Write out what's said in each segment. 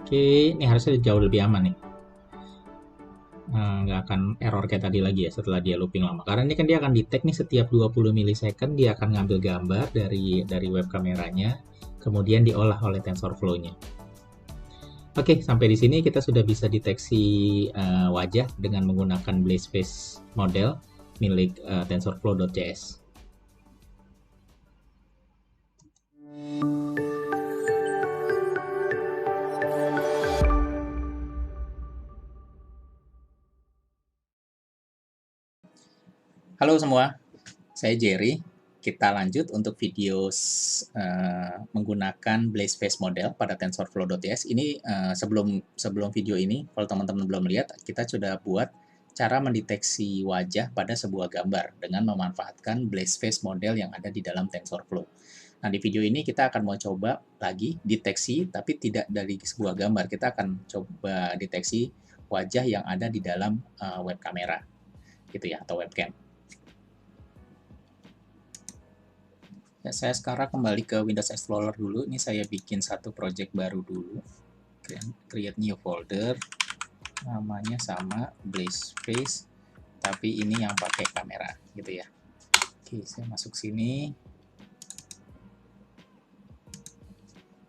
Oke, ini harusnya jauh lebih aman nih. Nggak akan error kayak tadi lagi ya setelah dia looping lama. Karena ini kan dia akan detect nih setiap 20 milisecond dia akan ngambil gambar dari web kameranya, kemudian diolah oleh TensorFlow-nya. Oke, sampai di sini kita sudah bisa deteksi wajah dengan menggunakan Blaze Face model milik TensorFlow.js. Halo semua, saya Jerry. Kita lanjut untuk video menggunakan Blaze Face model pada TensorFlow.js. Ini sebelum video ini, kalau teman-teman belum lihat, kita sudah buat cara mendeteksi wajah pada sebuah gambar dengan memanfaatkan Blaze Face model yang ada di dalam TensorFlow. Nah, di video ini kita akan mau coba lagi deteksi, tapi tidak dari sebuah gambar. Kita akan coba deteksi wajah yang ada di dalam web kamera, gitu ya, atau webcam. Ya, saya sekarang kembali ke Windows Explorer dulu. Ini saya bikin satu project baru dulu. Create new folder. Namanya sama Blaze Face, tapi ini yang pakai kamera, gitu ya. Oke, saya masuk sini.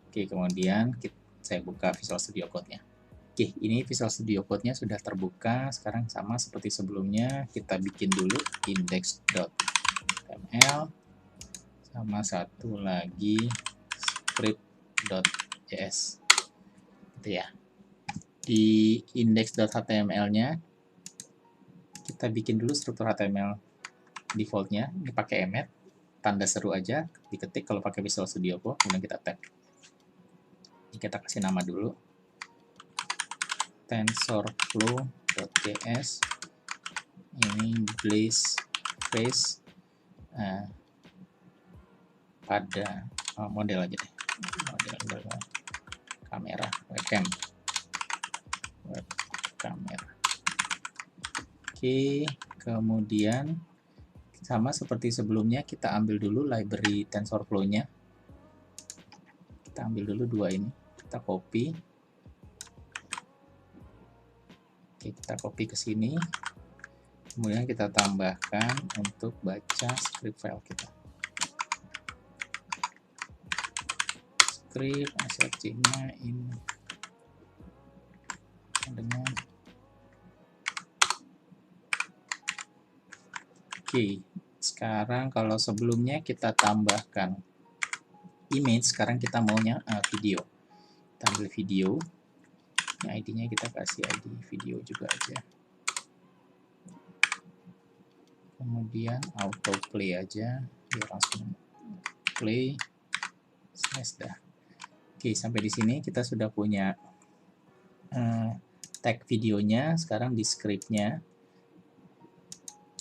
Oke, kemudian saya buka Visual Studio Code-nya. Oke, ini Visual Studio Code-nya sudah terbuka. Sekarang sama seperti sebelumnya, kita bikin dulu index.html. Sama satu lagi script.js, gitu ya. Di index.html-nya kita bikin dulu struktur HTML default-nya. Ini pakai emmet, tanda seru aja, diketik kalau pakai Visual Studio Code, kemudian kita tag. Ini kita kasih nama dulu, tensorflow.js. Ini Blaze Face pada model aja deh, model kamera webcam. Oke, kemudian sama seperti sebelumnya kita ambil dulu library TensorFlow-nya. Kita ambil dulu dua ini, kita copy. Oke, kita copy ke sini. Kemudian kita tambahkan untuk baca script file kita. Script assertnya ini dengan oke, sekarang kalau sebelumnya kita tambahkan image, sekarang kita maunya video. Kita ambil video, nah, ID-nya kita kasih ID video juga aja. Kemudian autoplay aja, biar langsung play. Dah. Oke, sampai di sini kita sudah punya tag videonya. Sekarang di script-nya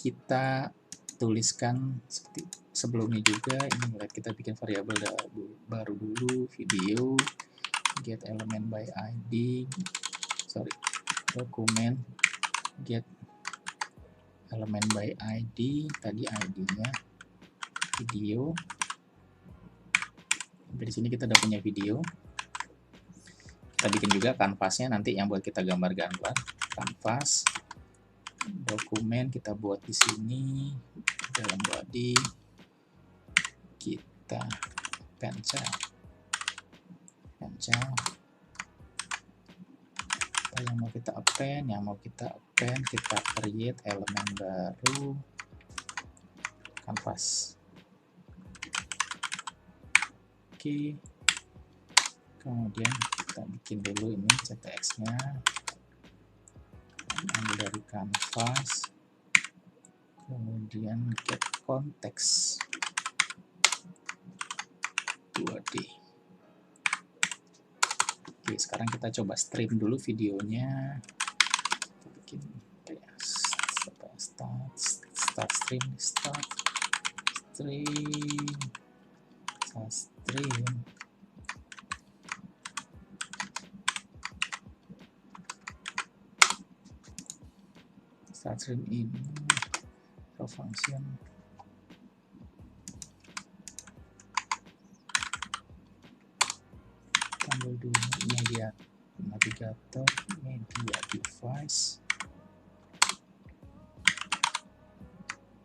kita tuliskan seperti sebelumnya juga. Ini kita bikin variabel baru dulu, video get element by ID, dokumen get element by ID, tadi ID-nya video. Dari sini kita udah punya video. Kita bikin juga kanvasnya nanti yang buat kita gambar-gambar. Kanvas, dokumen kita buat di sini, dalam body kita pencil. Apa yang mau kita append? Kita create elemen baru, kanvas. Oke, kemudian kita bikin dulu ini ctx-nya, ambil dari kanvas, kemudian get context 2D. Oke, sekarang kita coba stream dulu videonya. Kita bikin start stream. Start stream ini pro function. Ambil dulu media navigator media device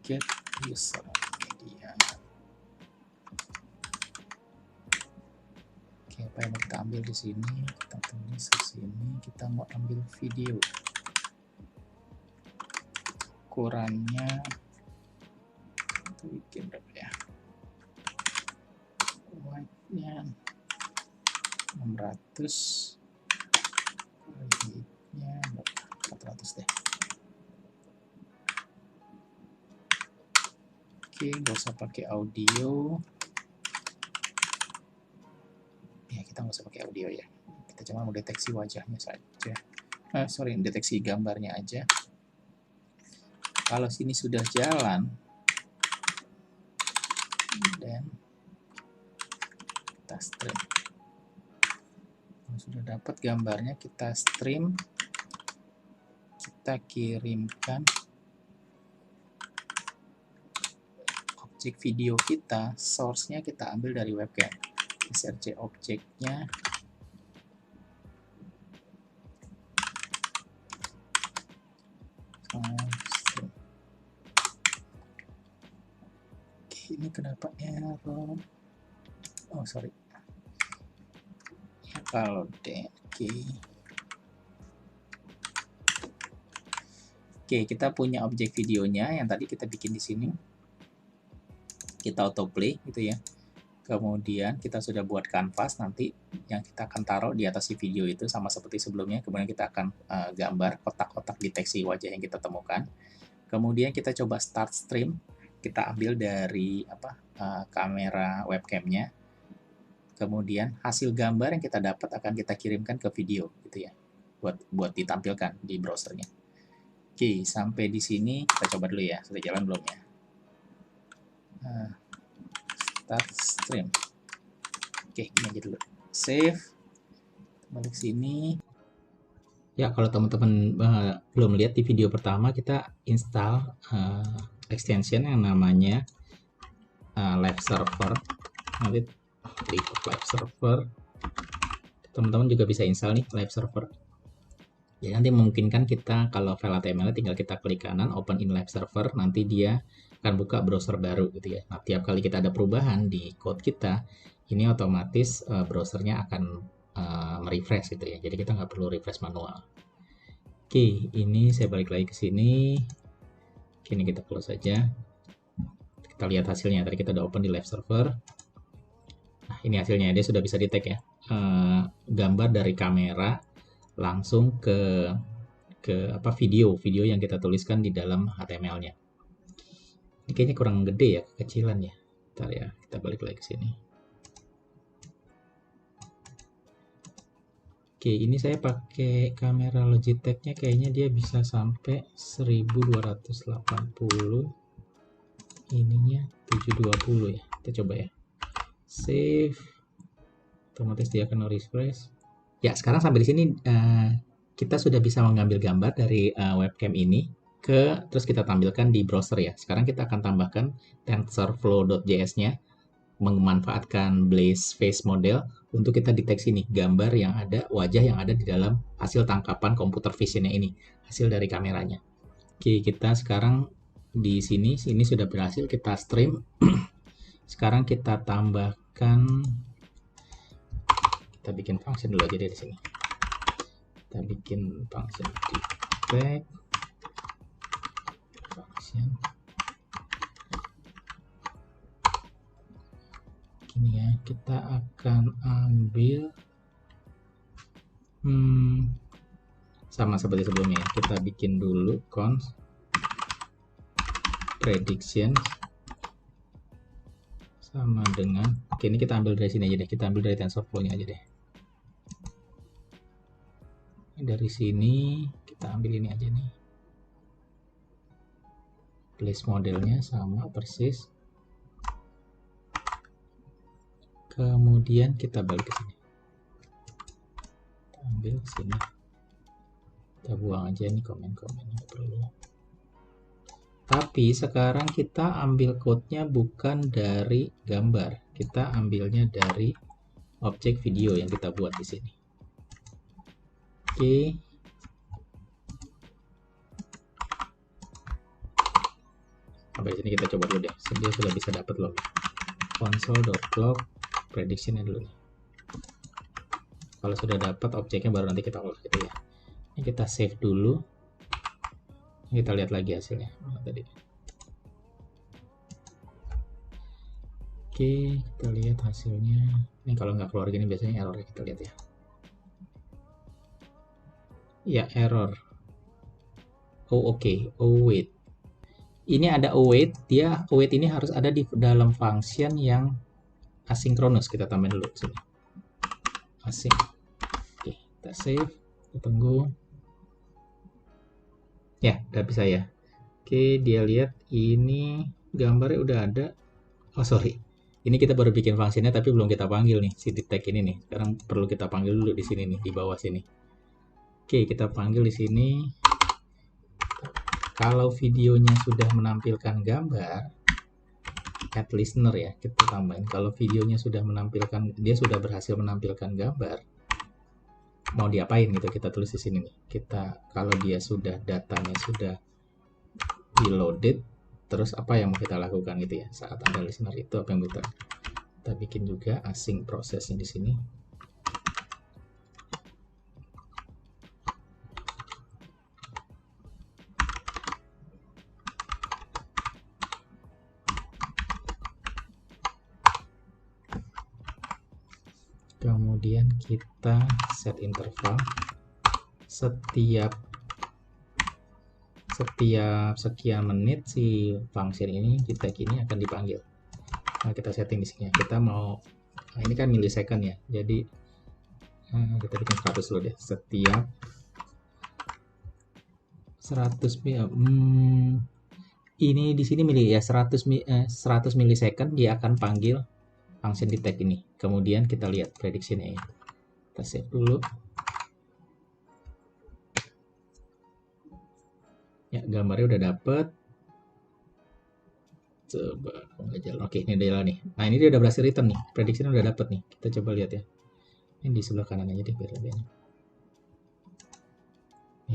get user media. Oke, apa yang mau kita ambil di sini? Kita tulis ke sini, kita mau ambil video. Ukurannya kita bikin berapa ya? White-nya 600, height-nya 400 deh. Oke, nggak usah pakai audio. Ya, kita nggak usah pakai audio ya. Kita cuma mau deteksi wajahnya saja. Sorry, deteksi gambarnya aja. Kalau sini sudah jalan, dan kita stream. Kalau sudah dapat gambarnya, kita stream, kita kirimkan objek video kita, source-nya kita ambil dari webcam. SRC objeknya ini kenapa error? Oh sorry ya, kalau oke, kita punya objek videonya yang tadi kita bikin di sini, kita autoplay gitu ya. Kemudian kita sudah buat kanvas, nanti yang kita akan taruh di atas si video itu sama seperti sebelumnya. Kemudian kita akan gambar kotak-kotak deteksi wajah yang kita temukan. Kemudian kita coba start stream, kita ambil dari kamera webcamnya. Kemudian hasil gambar yang kita dapat akan kita kirimkan ke video gitu ya, buat ditampilkan di browsernya. Oke, sampai di sini kita coba dulu ya, sudah jalan belum ya? Start stream. Oke, ini aja dulu. Save. Balik sini. Ya, kalau teman-teman belum lihat di video pertama, kita install extension yang namanya live server. Nanti live server. Teman-teman juga bisa install nih live server. Ya, nanti memungkinkan kita kalau file HTML tinggal kita klik kanan, open in live server, nanti dia akan buka browser baru gitu ya. Nah, tiap kali kita ada perubahan di code kita, ini otomatis browsernya akan merefresh gitu ya. Jadi kita nggak perlu refresh manual. Oke, ini saya balik lagi ke sini. Oke, ini kita close saja. Kita lihat hasilnya. Tadi kita udah open di live server. Nah, ini hasilnya. Dia sudah bisa detect ya. Gambar dari kamera langsung ke video yang kita tuliskan di dalam HTML-nya. Ini kayaknya kurang gede ya, kekecilan ya. Bentar ya, kita balik lagi ke sini. Oke, ini saya pakai kamera Logitech-nya, kayaknya dia bisa sampai 1280. Ininya 720 ya. Kita coba ya. Save. Otomatis dia akan refresh. Ya, sekarang sampai di sini kita sudah bisa mengambil gambar dari webcam ini terus kita tampilkan di browser ya. Sekarang kita akan tambahkan TensorFlow.js-nya, memanfaatkan Blaze Face Model untuk kita deteksi nih gambar yang ada, wajah yang ada di dalam hasil tangkapan computer vision-nya ini, hasil dari kameranya. Oke, kita sekarang di sini sudah berhasil kita stream. Sekarang kita tambahkan, kita bikin function dulu aja dari sini. Kita bikin function detect function. Ini ya, kita akan ambil sama seperti sebelumnya. Kita bikin dulu const prediction sama dengan, oke, ini kita ambil dari sini aja deh, kita ambil dari TensorFlow-nya aja deh. Dari sini kita ambil ini aja nih, place modelnya sama persis. Kemudian kita balik ke sini, kita ambil ke sini, kita buang aja nih komen-komennya, nggak perlu. Tapi sekarang kita ambil code-nya bukan dari gambar, kita ambilnya dari objek video yang kita buat di sini. Oke. Sampai sini kita coba dulu deh. Dia sudah bisa dapat loh. Console.log prediction-nya dulu nih. Kalau sudah dapat objeknya baru nanti kita olah gitu ya. Ini kita save dulu. Kita lihat lagi hasilnya. Tadi. Oke, kita lihat hasilnya. Ini kalau nggak keluar gini biasanya error, kita lihat ya. Ya, error. Oh, oke. Oh, wait. Ini ada await, dia await ini harus ada di dalam function yang asinkronus. Kita tambahin dulu sini. Async. Oke, kita save, kita tunggu. Ya, udah bisa ya. Oke, dia lihat ini gambarnya udah ada. Oh, sorry. Ini kita baru bikin fungsinya tapi belum kita panggil nih si detect ini nih. Sekarang perlu kita panggil dulu di sini nih, di bawah sini. Oke, kita panggil di sini. Kalau videonya sudah menampilkan gambar, add listener ya, kita tambahin. Kalau videonya sudah menampilkan, dia sudah berhasil menampilkan gambar, mau diapain gitu, kita tulis di sini nih. Kita, kalau dia sudah, datanya sudah di-loaded, terus apa yang mau kita lakukan gitu ya saat ada listener itu, apa yang kita bikin juga async prosesnya di sini. Kemudian kita set interval setiap sekian menit si function ini, detect ini akan dipanggil. Nah, kita setting di sini. Kita mau, nah ini kan millisecond ya. Jadi kita bikin 100 dulu deh. Setiap 100 ini di sini milih ya 100 millisecond dia akan panggil function detect ini. Kemudian kita lihat prediksinya ya. Kita save dulu. Ya, gambarnya udah dapet. Coba nggak jalan. Oke, ini udah jalan nih. Nah, ini dia udah berhasil return nih. Prediksinya udah dapet nih. Kita coba lihat ya. Ini di sebelah kanan aja deh biar lebih enak.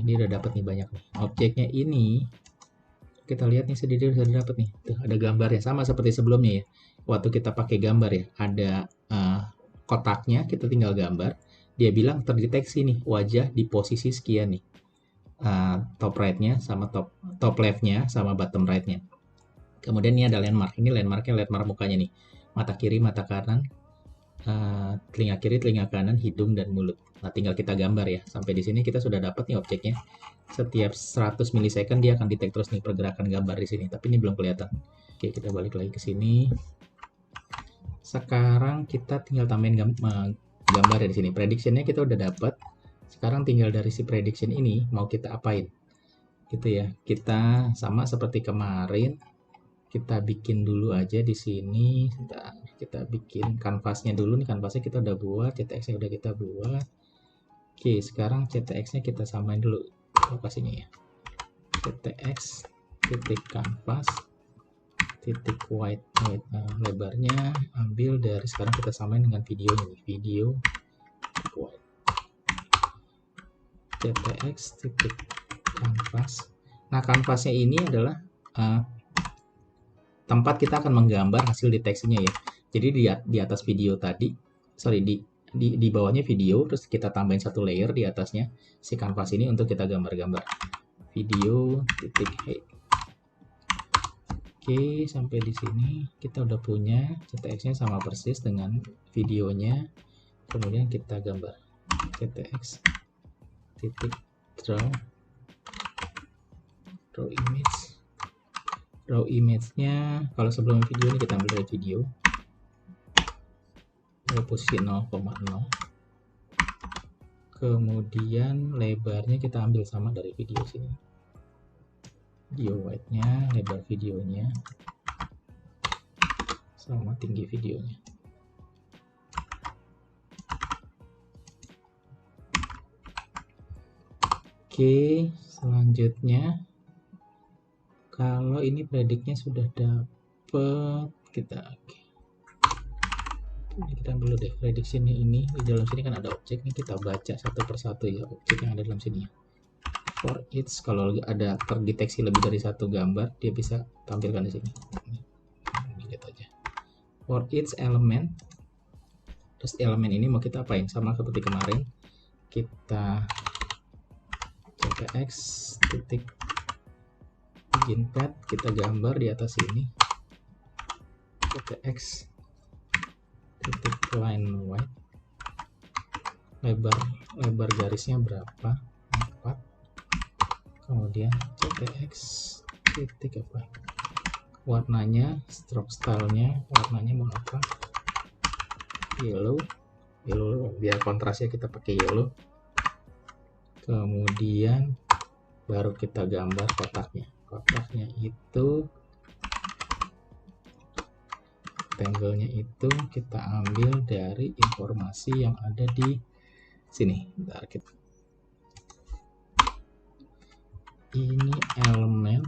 Ini udah dapet nih banyak nih. Objeknya ini kita lihat nih sedikit udah dapet nih. Tuh ada gambarnya sama seperti sebelumnya ya. Waktu kita pakai gambar ya, ada kotaknya, kita tinggal gambar. Dia bilang terdeteksi nih wajah di posisi sekian nih. Top right-nya sama top left-nya sama bottom right-nya. Kemudian ini ada landmark. Ini landmarknya landmark mukanya nih. Mata kiri, mata kanan, telinga kiri, telinga kanan, hidung dan mulut. Nah, tinggal kita gambar ya. Sampai di sini kita sudah dapat nih objeknya. Setiap 100 millisecond dia akan detect terus nih pergerakan gambar di sini. Tapi ini belum kelihatan. Oke, kita balik lagi ke sini. Sekarang kita tinggal tambahin gambar ya di sini. Prediction-nya kita udah dapat. Sekarang tinggal dari si prediction ini mau kita apain. Gitu ya. Kita sama seperti kemarin. Kita bikin dulu aja di sini. Sebentar, kita bikin kanvasnya dulu nih. Kanvasnya kita udah buat, CTX-nya udah kita buat. Oke, sekarang CTX-nya kita samain dulu lokasinya ya. CTX titik kanvas titik white lebarnya ambil dari, sekarang kita samain dengan videonya nih. Video white. CTX titik kanvas. Nah, kanvasnya ini adalah tempat kita akan menggambar hasil deteksinya ya. Jadi di atas video tadi, sorry, di bawahnya video, terus kita tambahin satu layer di atasnya si kanvas ini untuk kita gambar-gambar. Video titik height. Oke, sampai di sini kita udah punya CTX-nya sama persis dengan videonya. Kemudian kita gambar CTX titik draw image. Raw image-nya kalau sebelum video ini kita ambil dari video. Posisi 0,0. Kemudian lebarnya kita ambil sama dari video sini. Video white-nya, lebar videonya sama tinggi videonya. Oke, selanjutnya kalau ini prediknya sudah dapet, kita Ini kita dulu deh prediksinya. Ini di dalam sini kan ada objek nih, kita baca satu persatu ya objek yang ada dalam sini ya. For each, kalau ada terdeteksi lebih dari satu gambar, dia bisa tampilkan di sini. Lihat aja. For each element, terus elemen ini mau kita apain? Sama seperti kemarin, kita cpx titik begin pad, kita gambar di atas ini cpx titik line white, lebar garisnya berapa, 4, kemudian cpx titik apa, warnanya, stroke stylenya, warnanya mau apa, yellow biar kontrasnya kita pakai yellow, kemudian baru kita gambar kotaknya itu, rectangle-nya itu kita ambil dari informasi yang ada di sini. Bentar, ini elemen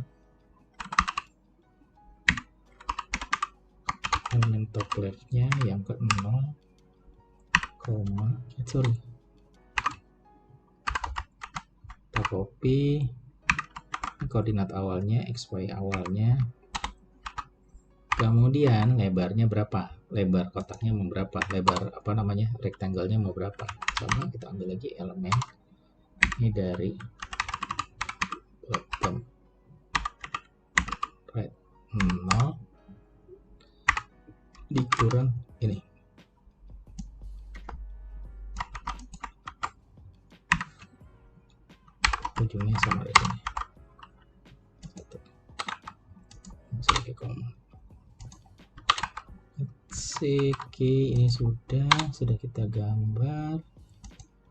top left-nya yang ke 0, kita copy koordinat awalnya, xy awalnya, kemudian lebarnya berapa, lebar kotaknya mau berapa, lebar apa namanya, rectangle-nya mau berapa, sama kita ambil lagi elemen ini dari bottom right 0 dikurang ini, ujungnya sama di sini, masuk ke koma. Oke, ini sudah kita gambar,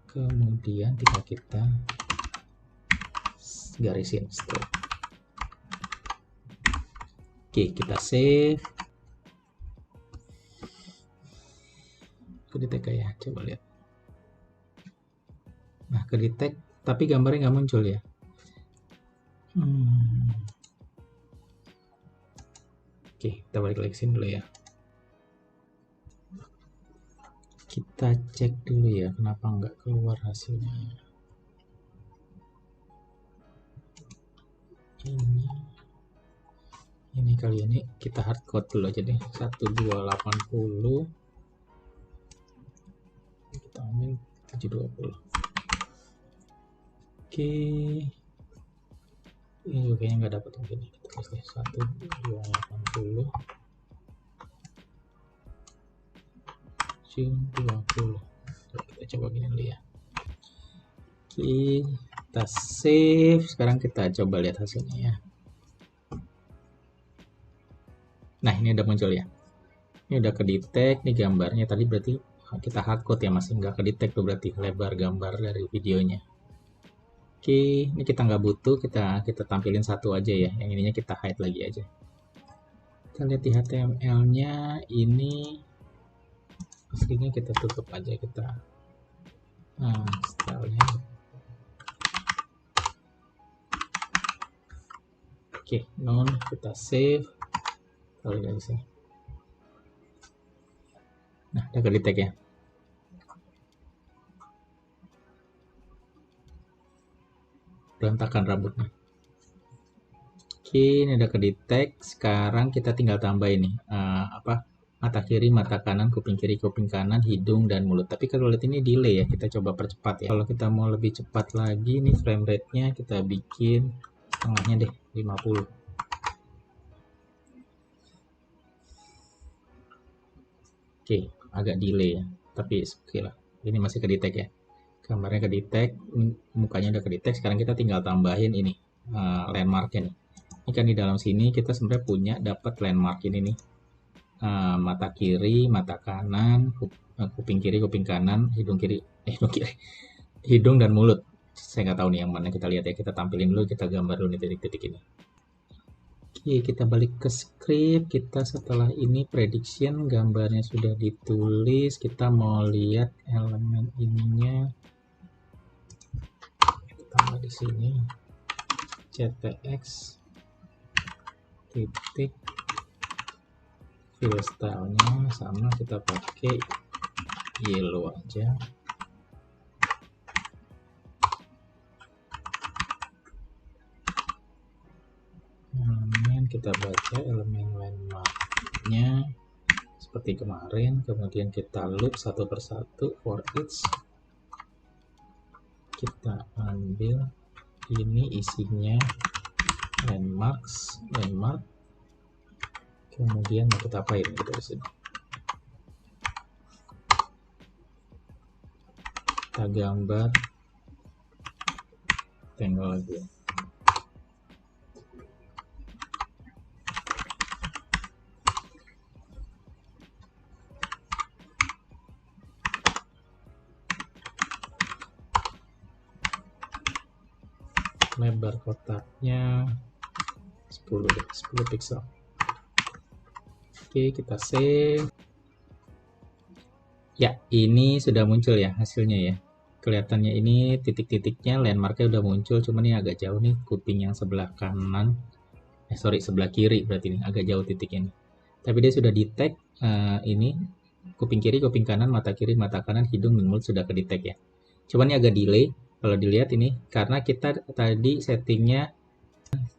kemudian tinggal kita garisin stroke. Oke, kita save. Kedetek ya, coba lihat. Nah, kedetek tapi gambarnya nggak muncul ya. Oke, kita balik lagi sini dulu ya. Kita cek dulu ya, kenapa nggak keluar hasilnya. Ini kali ini kita hardcode dulu aja deh, 1280, kita ambil 720. Oke, ini juga kayaknya nggak dapat mungkin, kita kasih 1280 20. Kita coba gini dulu ya. Kita save. Sekarang kita coba lihat hasilnya ya. Nah, ini udah muncul ya. Ini udah kedetek nih gambarnya. Tadi berarti kita hardcode ya, masih nggak kedetek tuh berarti lebar gambar dari videonya. Oke, ini kita nggak butuh, kita tampilin satu aja ya. Yang ininya kita hide lagi aja. Kita lihat di HTML-nya ini. Aslinya kita tutup aja, kita stylenya. Oke, none, kita save. Kalau dari sini. Nah, udah kedetek ya. Berantakan rambutnya. Oke, ini udah kedetek. Sekarang kita tinggal tambah ini mata kiri, mata kanan, kuping kiri, kuping kanan, hidung, dan mulut. Tapi kalau lihat ini delay ya, kita coba percepat ya. Kalau kita mau lebih cepat lagi, nih frame rate-nya kita bikin setengahnya deh, 50. Oke, agak delay ya, tapi oke lah. Ini masih kedetek ya. Gambarnya kedetek, mukanya udah kedetek. Sekarang kita tinggal tambahin ini, landmarknya nih. Ini kan di dalam sini kita sebenarnya punya dapat landmark ini nih. Mata kiri, mata kanan, kuping kiri, kuping kanan, hidung kiri, hidung dan mulut. Saya nggak tahu nih yang mana, kita lihat ya, kita tampilin dulu, kita gambar dulu nih titik-titik ini. Oke, kita balik ke script. Kita setelah ini prediction, gambarnya sudah ditulis, kita mau lihat elemen ininya. Kita tambah di sini cpx titik fill stylenya sama, kita pakai yellow aja. Kemudian kita baca elemen landmarknya seperti kemarin, kemudian kita loop satu persatu for each. Kita ambil ini isinya landmark, kemudian mau kita apain gitu di sini. Kita gambar tengok lagi. Lebar kotaknya 10 pixel. Oke, kita save. Ya, ini sudah muncul ya hasilnya ya. Kelihatannya ini titik-titiknya, landmarknya udah muncul, cuman ini agak jauh nih, kuping yang sebelah kanan. Sebelah kiri berarti ini agak jauh titiknya nih. Tapi dia sudah detect ini kuping kiri, kuping kanan, mata kiri, mata kanan, hidung dan mulut sudah ke detect ya. Cuman ini agak delay. Kalau dilihat ini, karena kita tadi settingnya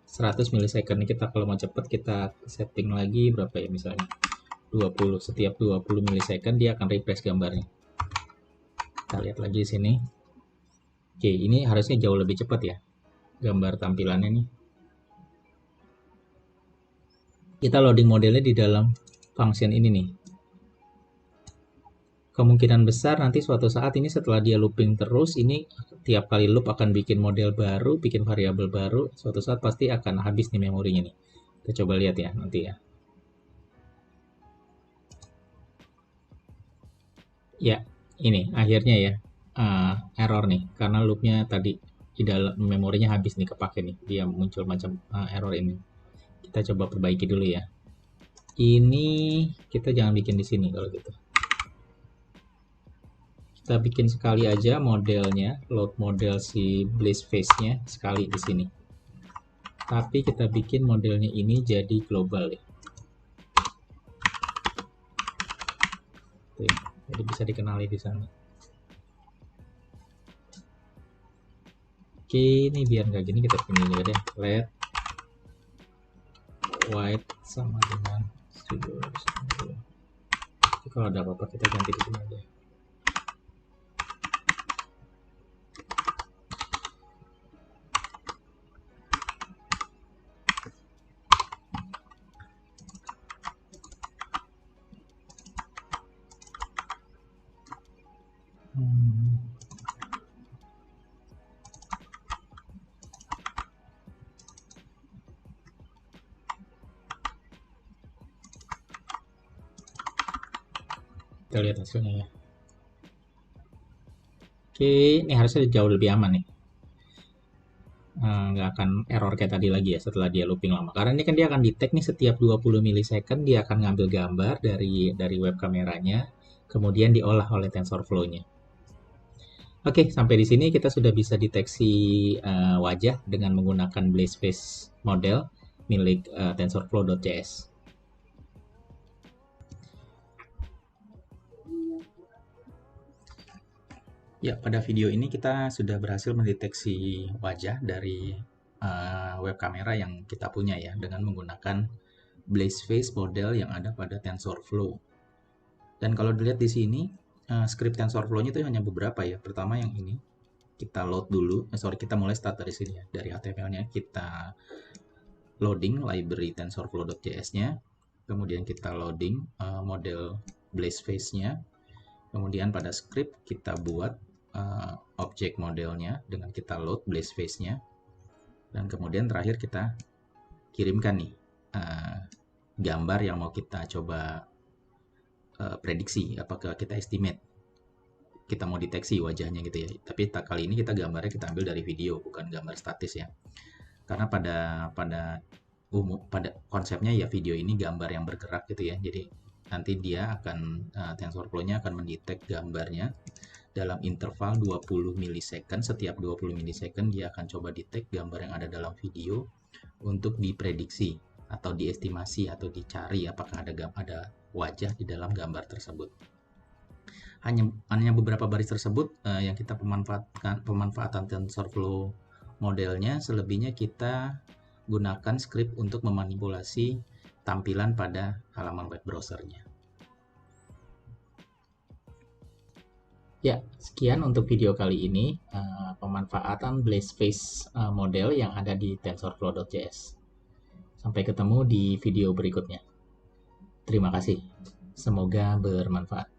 100 milisecond, kita kalau mau cepat kita setting lagi berapa ya, misalnya 20, setiap 20 milisecond dia akan refresh gambarnya. Kita lihat lagi di sini. Oke, ini harusnya jauh lebih cepat ya gambar tampilannya nih. Kita loading modelnya di dalam function ini nih. Kemungkinan besar nanti suatu saat ini setelah dia looping terus, ini tiap kali loop akan bikin model baru, bikin variabel baru, suatu saat pasti akan habis nih memorinya nih. Kita coba lihat ya nanti ya. Ya, ini akhirnya ya error nih, karena loopnya tadi di dalam memorinya habis nih, kepake nih, dia muncul macam error ini. Kita coba perbaiki dulu ya. Ini kita jangan bikin di sini kalau gitu. Kita bikin sekali aja modelnya, load model si Blaze face-nya sekali di sini. Tapi kita bikin modelnya ini jadi global ya. Tuh, jadi bisa dikenali di sana. Oke, ini biar nggak gini kita pilih juga deh, let white sama dengan studio. Kalau ada apa-apa kita ganti di sini aja. Kita lihat hasilnya ya. Oke, ini harusnya jauh lebih aman nih. Nggak akan error kayak tadi lagi ya setelah dia looping lama. Karena ini kan dia akan detect nih setiap 20 milisecond dia akan ngambil gambar dari web kameranya, kemudian diolah oleh TensorFlow-nya. Oke, sampai di sini kita sudah bisa deteksi wajah dengan menggunakan Blaze Face model milik TensorFlow.js. Ya, pada video ini kita sudah berhasil mendeteksi wajah dari web kamera yang kita punya ya, dengan menggunakan Blaze Face model yang ada pada TensorFlow. Dan kalau dilihat di sini, script TensorFlow-nya itu hanya beberapa ya. Pertama yang ini, kita load dulu. Kita mulai start dari sini ya. Dari HTML-nya kita loading library TensorFlow.js-nya. Kemudian kita loading model Blaze Face-nya. Kemudian pada script kita buat objek modelnya dengan kita load Blaze Face-nya. Dan kemudian terakhir kita kirimkan nih gambar yang mau kita coba prediksi, apakah kita estimate, kita mau deteksi wajahnya gitu ya. Tapi kali ini kita gambarnya kita ambil dari video, bukan gambar statis ya. Karena pada konsepnya ya video ini gambar yang bergerak gitu ya. Jadi nanti dia akan TensorFlow-nya akan mendetek gambarnya dalam interval 20 milisecond. Setiap 20 milisecond dia akan coba detect gambar yang ada dalam video untuk diprediksi atau diestimasi atau dicari apakah ada wajah di dalam gambar tersebut. Hanya beberapa baris tersebut yang kita pemanfaatan TensorFlow modelnya, selebihnya kita gunakan script untuk memanipulasi tampilan pada halaman web browsernya. Ya, sekian untuk video kali ini, pemanfaatan BlazeFace model yang ada di TensorFlow.js. Sampai ketemu di video berikutnya. Terima kasih. Semoga bermanfaat.